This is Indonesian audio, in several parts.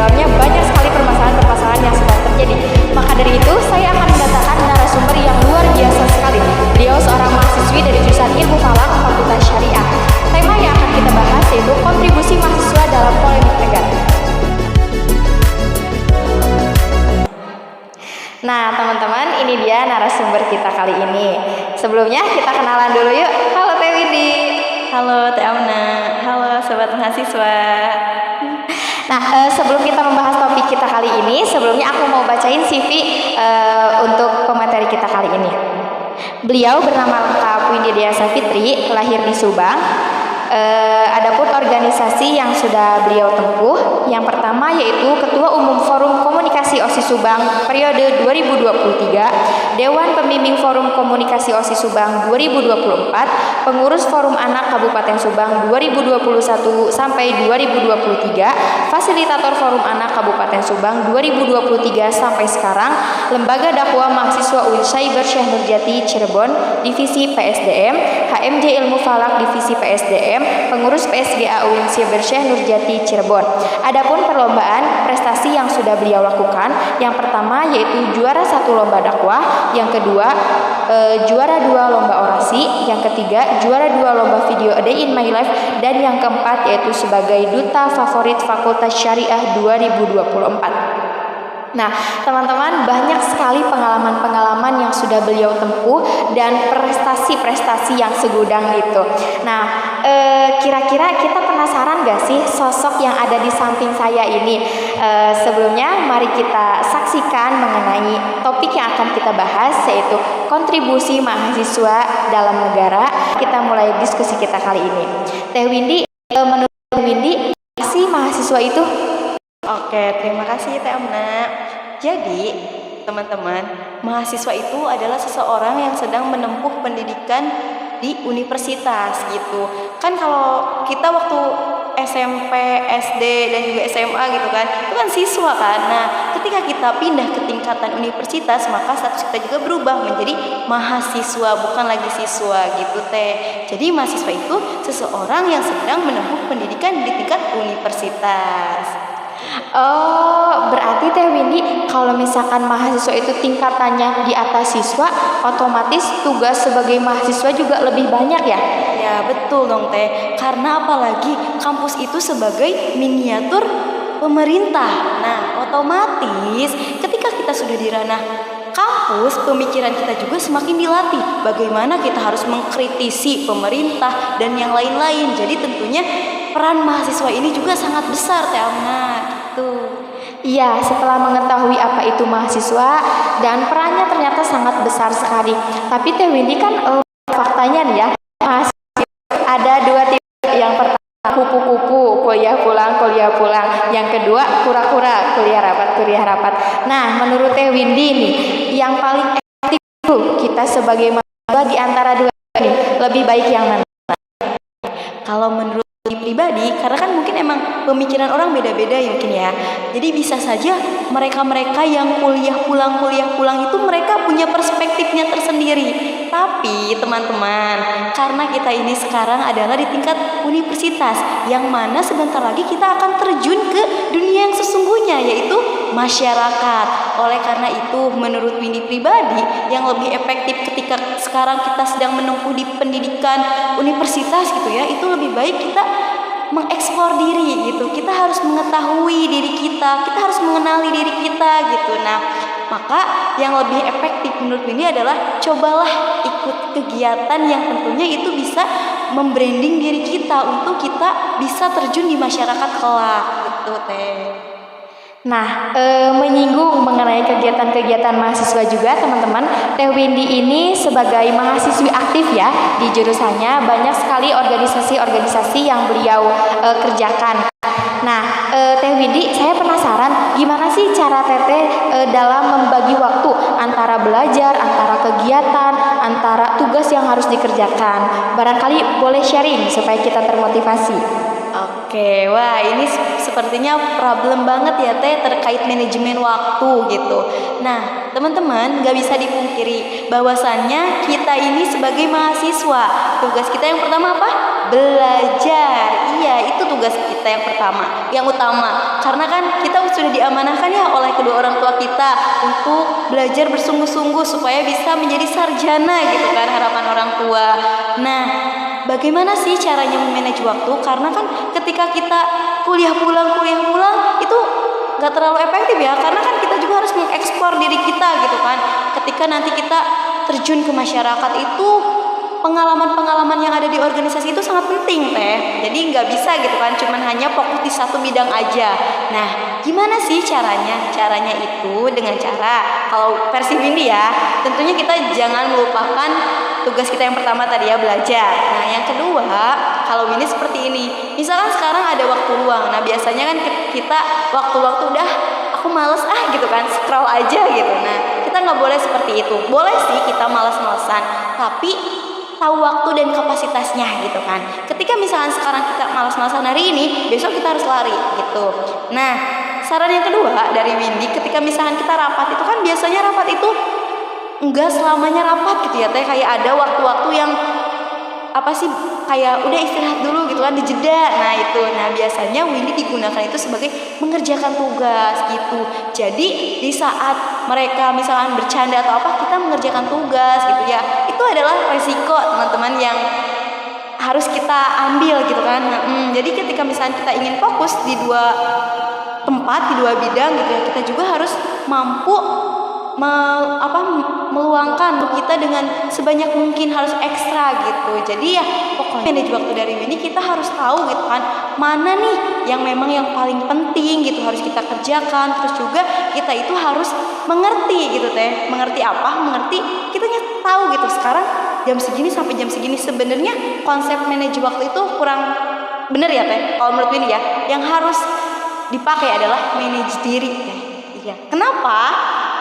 dalamnya banyak sekali permasalahan-permasalahan yang sedang terjadi. Maka dari itu, saya akan mendatangkan narasumber yang luar biasa sekali. Beliau seorang mahasiswi dari jurusan Ilmu Falak Fakultas Syariah. Tema yang akan kita bahas yaitu kontribusi mahasiswa dalam polemik negara. Nah, teman-teman, ini dia narasumber kita kali ini. Sebelumnya kita kenalan dulu yuk. Halo Teh Windy. Halo Teh Amna. Halo sobat mahasiswa. Nah, sebelum kita membahas topik kita kali ini, sebelumnya aku mau bacain CV untuk pemateri kita kali ini. Beliau bernama lengkap Windy Diasa Fitri, lahir di Subang. Adapun organisasi yang sudah beliau tempuh, yang pertama yaitu Ketua Umum Forum Komunikasi OSIS Subang periode 2023, Dewan Pembimbing Forum Komunikasi OSIS Subang 2024, Pengurus Forum Anak Kabupaten Subang 2021 sampai 2023, Fasilitator Forum Anak Kabupaten Subang 2023 sampai sekarang, Lembaga Dakwah Mahasiswa UIN Syaiber Syekh Nurjati Cirebon, Divisi PSDM, HMJ Ilmu Falak Divisi PSDM, pengurus PSGA UIN Syaiber Syekh Nurjati Cirebon. Adapun perlombaan prestasi yang sudah beliau lakukan, yang pertama yaitu juara 1 lomba dakwah, yang kedua juara 2 lomba orasi, yang ketiga juara 2 lomba video A Day in My Life, dan yang keempat yaitu sebagai duta favorit Fakultas Syariah 2024. Nah, teman-teman, banyak sekali pengalaman-pengalaman yang sudah beliau tempuh dan prestasi-prestasi yang segudang itu. Nah, kira-kira kita penasaran gak sih sosok yang ada di samping saya ini? Sebelumnya, mari kita saksikan mengenai topik yang akan kita bahas, yaitu kontribusi mahasiswa dalam negara. Kita mulai diskusi kita kali ini. Teh Windy, menurut Teh Windy, apa sih mahasiswa itu? Oke, terima kasih Teh Amna. Jadi, teman-teman, mahasiswa itu adalah seseorang yang sedang menempuh pendidikan di universitas gitu. Kan kalau kita waktu SMP, SD, dan juga SMA gitu kan, itu kan siswa kan. Nah, ketika kita pindah ke tingkatan universitas, maka status kita juga berubah menjadi mahasiswa, bukan lagi siswa gitu Teh. Jadi mahasiswa itu seseorang yang sedang menempuh pendidikan di tingkat universitas. Oh, berarti Teh Windy, kalau misalkan mahasiswa itu tingkatannya di atas siswa, otomatis tugas sebagai mahasiswa juga lebih banyak ya? Ya betul dong Teh, karena apalagi kampus itu sebagai miniatur pemerintah. Nah, otomatis ketika kita sudah di ranah kampus, pemikiran kita juga semakin dilatih. Bagaimana kita harus mengkritisi pemerintah dan yang lain-lain. Jadi tentunya peran mahasiswa ini juga sangat besar Teh Amna gitu. Iya, setelah mengetahui apa itu mahasiswa dan perannya ternyata sangat besar sekali. Tapi Teh Windy kan faktanya nih ya, mahasiswa ada 2 tipe. Yang pertama kupu-kupu, kuliah pulang. Yang kedua kura-kura, kuliah rapat. Nah, menurut Teh Windy nih, yang paling efektif kita sebagai mahasiswa di antara 2 ini, lebih baik yang mana? Kalau menurut pribadi, karena kan mungkin emang pemikiran orang beda-beda ya mungkin ya. Jadi bisa saja mereka-mereka yang kuliah pulang itu mereka punya perspektifnya tersendiri. Tapi teman-teman, karena kita ini sekarang adalah di tingkat universitas, yang mana sebentar lagi kita akan terjun ke dunia yang sesungguhnya, yaitu masyarakat. Oleh karena itu, menurut Windy pribadi, yang lebih efektif ketika sekarang kita sedang menempuh di pendidikan universitas gitu ya, itu lebih baik kita mengeksplor diri gitu. Kita harus mengetahui diri kita harus mengenali diri kita gitu. Nah, maka yang lebih efektif menurut ini adalah cobalah ikut kegiatan yang tentunya itu bisa membranding diri kita untuk kita bisa terjun di masyarakat kelak gitu Teh. Nah, menyinggung mengenai kegiatan-kegiatan mahasiswa juga teman-teman, Teh Windy ini sebagai mahasiswi aktif ya di jurusannya, banyak sekali organisasi-organisasi yang beliau kerjakan. Nah, Teh Windy, saya penasaran gimana sih cara Teteh dalam membagi waktu antara belajar, antara kegiatan, antara tugas yang harus dikerjakan. Barangkali boleh sharing supaya kita termotivasi. Oke, wah ini sepertinya problem banget ya Teh terkait manajemen waktu gitu. Nah, teman-teman gak bisa dipungkiri bahwasannya kita ini sebagai mahasiswa, tugas kita yang pertama apa? Belajar. Iya, itu tugas kita yang pertama, yang utama. Karena kan kita sudah diamanahkan ya oleh kedua orang tua kita untuk belajar bersungguh-sungguh supaya bisa menjadi sarjana gitu kan, harapan orang tua. Nah, bagaimana sih caranya memanage waktu? Karena kan ketika kita kuliah pulang itu gak terlalu efektif ya, karena kan kita juga harus mengeksplor diri kita gitu kan. Ketika nanti kita terjun ke masyarakat itu, pengalaman-pengalaman yang ada di organisasi itu sangat penting teh. Jadi nggak bisa gitu kan, cuman hanya fokus di satu bidang aja. Nah, gimana sih caranya? Caranya itu dengan cara, kalau versi Windy ya, tentunya kita jangan melupakan tugas kita yang pertama tadi ya, belajar. Nah, yang kedua, kalau Windy seperti ini. Misalkan sekarang ada waktu luang. Nah, biasanya kan kita waktu-waktu udah aku males gitu kan, scroll aja gitu. Nah, kita nggak boleh seperti itu. Boleh sih kita males-malesan, tapi tahu waktu dan kapasitasnya gitu kan. Ketika misalkan sekarang kita malas-malasan hari ini, besok kita harus lari gitu. Nah, saran yang kedua dari Windy, ketika misalkan kita rapat itu kan biasanya rapat itu enggak selamanya rapat gitu ya teh, kayak ada waktu-waktu yang apa sih, kayak udah istirahat dulu gitu kan, dijeda. Nah itu, nah biasanya Windy digunakan itu sebagai mengerjakan tugas gitu. Jadi di saat mereka misalkan bercanda atau apa, kita mengerjakan tugas gitu ya. Itu adalah resiko teman-teman yang harus kita ambil gitu kan. Jadi ketika misalkan kita ingin fokus di dua tempat, di dua bidang gitu ya, kita juga harus mampu meluangkan kita dengan sebanyak mungkin, harus ekstra gitu. Jadi ya pokoknya manage waktu dari ini kita harus tahu gitu kan, mana nih yang memang yang paling penting gitu harus kita kerjakan. Terus juga kita itu harus mengerti gitu teh. Mengerti apa? Mengerti kitanya tahu gitu sekarang jam segini sampai jam segini. Sebenarnya konsep manage waktu itu kurang bener ya teh kalau menurut ini ya. Yang harus dipakai adalah manage diri teh. Iya. Kenapa?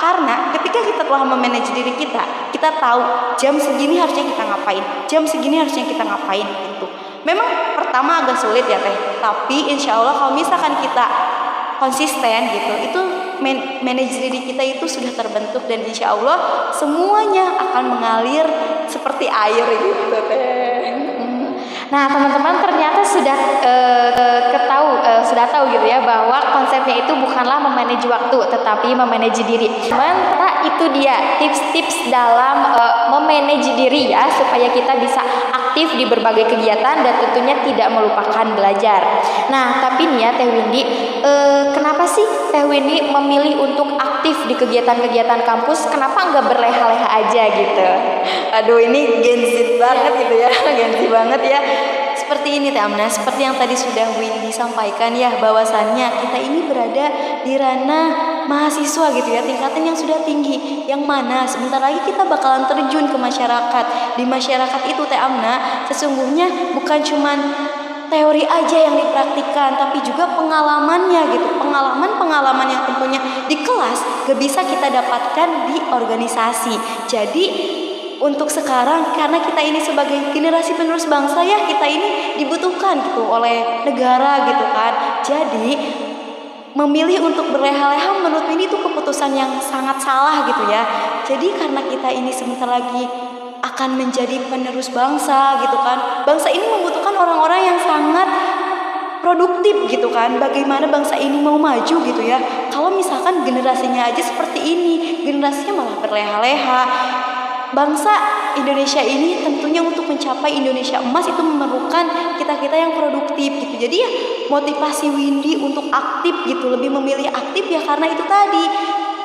Karena ketika kita telah memanage diri kita, kita tahu jam segini harusnya kita ngapain, jam segini harusnya kita ngapain gitu. Memang pertama agak sulit ya teh, tapi insya Allah kalau misalkan kita konsisten gitu, itu manage diri kita itu sudah terbentuk dan insya Allah semuanya akan mengalir seperti air gitu teh. Nah, teman-teman ternyata sudah tahu gitu ya bahwa konsepnya itu bukanlah memanage waktu, tetapi memanage diri. Nah, itu dia tips-tips dalam memanage diri ya, supaya kita bisa aktif di berbagai kegiatan dan tentunya tidak melupakan belajar. Nah, tapi nih ya Teh Windy, kenapa sih Teh Windy memilih untuk aktif di kegiatan-kegiatan kampus? Kenapa nggak berleha-leha aja gitu? Aduh, ini Gen Z banget gitu ya, Gen Z banget ya. Seperti ini Teh Amna, seperti yang tadi sudah Windy sampaikan ya, bahwasannya kita ini berada di ranah mahasiswa gitu ya, tingkatan yang sudah tinggi, yang mana sebentar lagi kita bakalan terjun ke masyarakat. Di masyarakat itu Teh Amna, sesungguhnya bukan cuman teori aja yang dipraktikkan, tapi juga pengalamannya gitu, pengalaman yang tentunya di kelas gak bisa kita dapatkan di organisasi. Jadi untuk sekarang, karena kita ini sebagai generasi penerus bangsa ya, kita ini dibutuhkan gitu oleh negara gitu kan. Jadi memilih untuk berleha-leha menurut ini itu keputusan yang sangat salah gitu ya. Jadi karena kita ini sebentar lagi akan menjadi penerus bangsa gitu kan, bangsa ini membutuhkan orang-orang yang sangat produktif gitu kan. Bagaimana bangsa ini mau maju gitu ya, kalau misalkan generasinya aja seperti ini, generasinya malah berleha-leha. Bangsa Indonesia ini tentunya untuk mencapai Indonesia emas itu memerlukan kita-kita yang produktif gitu. Jadi ya motivasi Windy untuk aktif gitu, lebih memilih aktif ya karena itu tadi,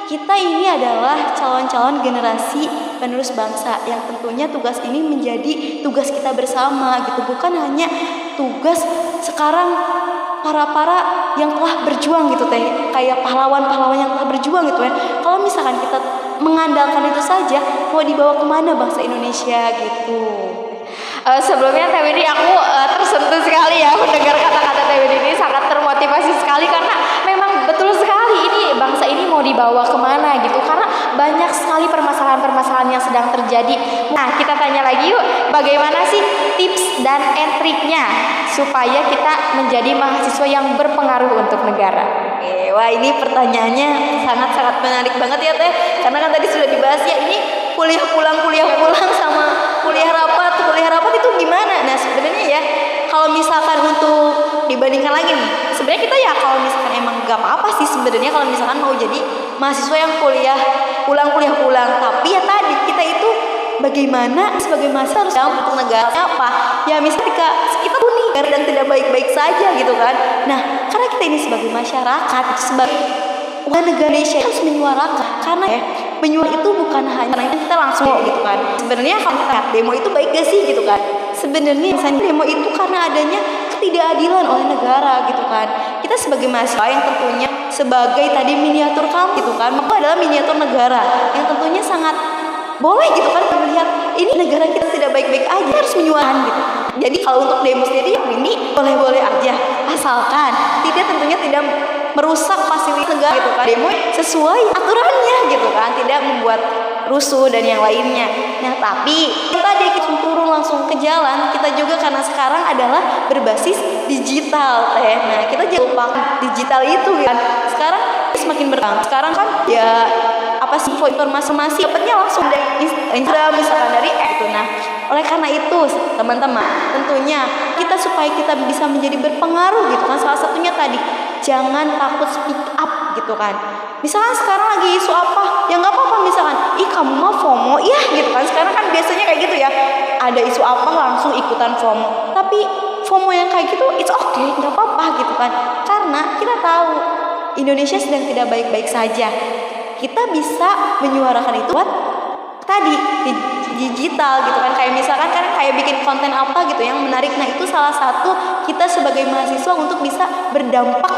kita ini adalah calon-calon generasi penerus bangsa yang tentunya tugas ini menjadi tugas kita bersama gitu. Bukan hanya tugas sekarang para yang telah berjuang gitu teh, kayak pahlawan-pahlawan yang telah berjuang gitu ya. Kalau misalkan kita mengandalkan itu saja, mau dibawa kemana bangsa Indonesia gitu. Sebelumnya Teh Windy, aku tersentuh sekali ya mendengar kata-kata Teh Windy ini, sangat termotivasi sekali karena memang betul sekali ini bangsa ini mau dibawa kemana gitu, karena banyak sekali permasalahan-permasalahan yang sedang terjadi. Nah, kita tanya lagi yuk, bagaimana sih tips dan triknya supaya kita menjadi mahasiswa yang berpengaruh untuk negara? Wah, ini pertanyaannya sangat-sangat menarik banget ya Teh, karena kan tadi sudah dibahas ya, ini kuliah pulang sama kuliah rapat itu gimana. Nah sebenarnya ya kalau misalkan untuk dibandingkan lagi nih, sebenarnya kita ya kalau misalkan emang gak apa-apa sih sebenarnya kalau misalkan mau jadi mahasiswa yang kuliah pulang, tapi ya tadi kita itu bagaimana sebagai mahasiswa harus dampak untuk negara apa ya, misalnya kita tuh nih dan tidak baik-baik saja gitu kan. Nah karena kita ini sebagai masyarakat, sebagai warga negara Indonesia harus menyuarakan, karena ya menyuarakan itu bukan hanya kita langsung gitu kan. Sebenarnya kalau kita demo itu baik gak sih gitu kan, sebenarnya misalnya demo itu karena adanya ketidakadilan oleh negara gitu kan. Kita sebagai mahasiswa yang tentunya sebagai tadi miniatur kamu gitu kan, maka adalah miniatur negara yang tentunya sangat boleh gitu kan melihat ini negara kita tidak baik-baik aja, harus menyuarakan gitu. Jadi kalau untuk demo sendiri ini boleh-boleh aja, asalkan tentunya tidak merusak fasilitas negara gitu kan. Demo sesuai aturannya gitu kan, tidak membuat rusuh dan yang lainnya. Nah tapi kita langsung turun langsung ke jalan, kita juga karena sekarang adalah berbasis digital teh. Nah kita jangan lupa digital itu kan. Sekarang semakin berkembang. Sekarang kan ya apa sih informasi dapatnya langsung dari Instagram misalkan dari itu. Nah oleh karena itu teman-teman tentunya kita supaya kita bisa menjadi berpengaruh gitu kan, salah satunya tadi jangan takut speak up gitu kan. Misalkan sekarang lagi isu apa ya nggak apa-apa, misalkan ih kamu mah FOMO ya gitu kan, sekarang kan biasanya kayak gitu ya, ada isu apa langsung ikutan FOMO. Tapi FOMO yang kayak gitu it's okay, nggak apa-apa gitu kan, karena kita tahu Indonesia sedang tidak baik-baik saja. Kita bisa menyuarakan itu buat tadi di digital gitu kan, kayak misalkan kan kayak bikin konten apa gitu yang menarik. Nah itu salah satu kita sebagai mahasiswa untuk bisa berdampak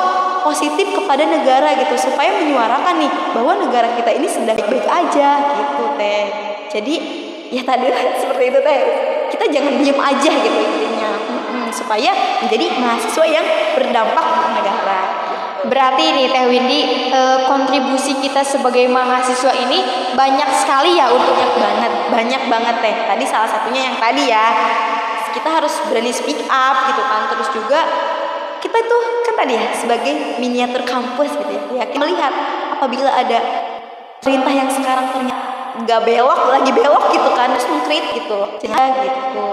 positif kepada negara gitu, supaya menyuarakan nih bahwa negara kita ini sedang baik-baik aja gitu teh. Jadi ya tadi seperti itu teh, kita jangan diem aja gitu intinya, supaya menjadi mahasiswa yang berdampak untuk negara. Berarti nih Teh Windy, kontribusi kita sebagai mahasiswa ini banyak sekali ya untuknya. Banyak banget teh. Tadi salah satunya yang tadi ya, kita harus berani speak up gitu kan. Terus juga kita tuh kan tadi ya sebagai miniatur kampus gitu ya, kita melihat apabila ada perintah yang sekarang ternyata nggak belok, lagi belok gitu kan, terus mengkritik gitu, gitu.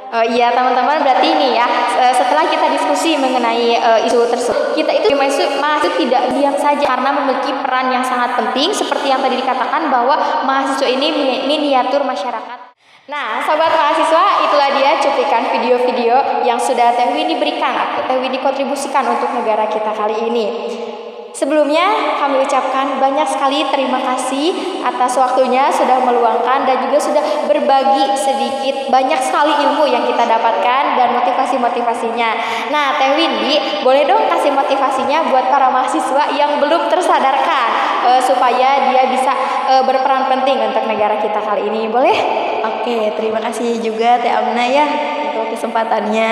Iya teman-teman, berarti ini ya setelah kita diskusi mengenai isu tersebut, kita itu mahasiswa tidak diam saja karena memiliki peran yang sangat penting seperti yang tadi dikatakan bahwa mahasiswa ini miniatur masyarakat. Nah sobat mahasiswa, itulah dia cuplikan video-video yang sudah Teh Windy berikan atau Teh Windy kontribusikan untuk negara kita kali ini. Sebelumnya kami ucapkan banyak sekali terima kasih atas waktunya sudah meluangkan dan juga sudah berbagi sedikit banyak sekali ilmu yang kita dapatkan dan motivasi-motivasinya. Nah Teh Windy boleh dong kasih motivasinya buat para mahasiswa yang belum tersadarkan supaya dia bisa berperan penting untuk negara kita kali ini, boleh? Oke, terima kasih juga Teh Amna ya untuk kesempatannya.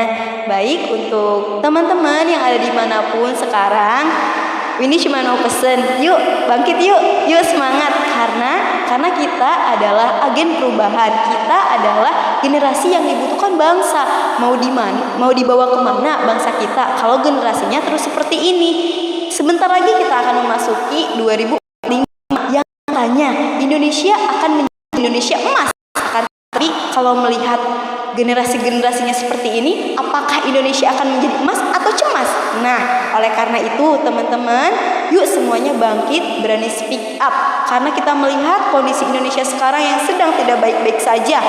Baik, untuk teman-teman yang ada dimanapun sekarang, Windy cuma mau pesen, yuk bangkit yuk semangat, karena kita adalah agen perubahan, kita adalah generasi yang dibutuhkan bangsa. Mau di mana, mau dibawa kemana bangsa kita kalau generasinya terus seperti ini? Sebentar lagi kita akan memasuki 2045 yang katanya Indonesia akan menjadi Indonesia emas. Tapi kalau melihat generasi-generasinya seperti ini, apakah Indonesia akan menjadi emas atau cemas? Nah, oleh karena itu teman-teman, yuk semuanya bangkit, berani speak up. Karena kita melihat kondisi Indonesia sekarang yang sedang tidak baik-baik saja.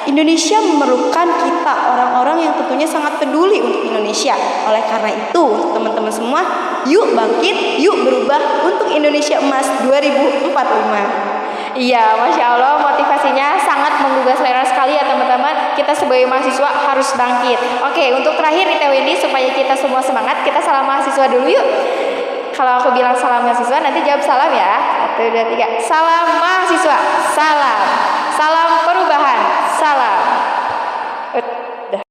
Indonesia memerlukan kita, orang-orang yang tentunya sangat peduli untuk Indonesia. Oleh karena itu, teman-teman semua, yuk bangkit, yuk berubah untuk Indonesia emas 2045. Iya, Masya Allah, motivasinya sangat menggugah selera sekali ya teman-teman. Kita sebagai mahasiswa harus bangkit. Oke, untuk terakhir nih Teh Windy, supaya kita semua semangat, kita salam mahasiswa dulu yuk. Kalau aku bilang salam mahasiswa, nanti jawab salam ya. 1, 2, 3. Salam mahasiswa, salam. Salam perubahan, salam.